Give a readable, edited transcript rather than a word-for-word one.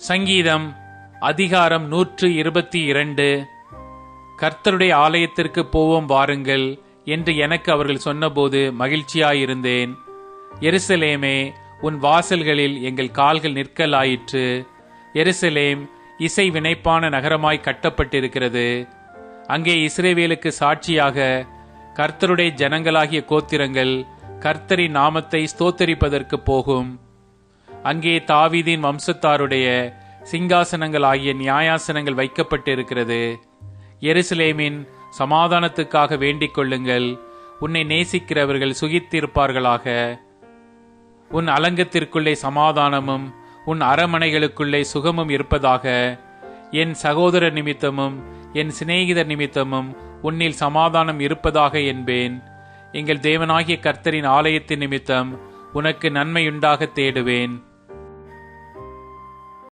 சங்கீதம் அதிகாரம் 122. கர்த்தருடைய ஆலயத்திற்கு போவோம் வாருங்கள் என்று எனக்கு அவர்கள் சொன்னபோது மகிழ்ச்சியாயிருந்தேன். எருசலேமே, உன் வாசல்களில் எங்கள் கால்கள் நிற்கலாயிற்று. எருசலேம் இசை வினைப்பான நகரமாய் கட்டப்பட்டிருக்கிறது. அங்கே இஸ்ரவேலுக்கு சாட்சியாக கர்த்தருடைய ஜனங்களாகிய கோத்திரங்கள் கர்த்தரின் நாமத்தை ஸ்தோத்தரிப்பதற்கு போகும். அங்கே தாவீதின் வம்சத்தாருடைய சிங்காசனங்கள் ஆகிய நியாயாசனங்கள் வைக்கப்பட்டிருக்கிறது. எருசலேமின் சமாதானத்துக்காக வேண்டிக் கொள்ளுங்கள். உன்னை நேசிக்கிறவர்கள் சுகித்திருப்பார்களாக. உன் அலங்கத்திற்குள்ளே சமாதானமும் உன் அரமனைகளுக்குள்ளே சுகமும் இருப்பதாக. என் சகோதரர் நிமித்தமும் என் சிநேகிதர் நிமித்தமும் உன்னில் சமாதானம் இருப்பதாக என்பேன். எங்கள் தேவனாகிய கர்த்தரின் ஆலயத்தின் நிமித்தம் உனக்கு நன்மையுண்டாக தேடுவேன்.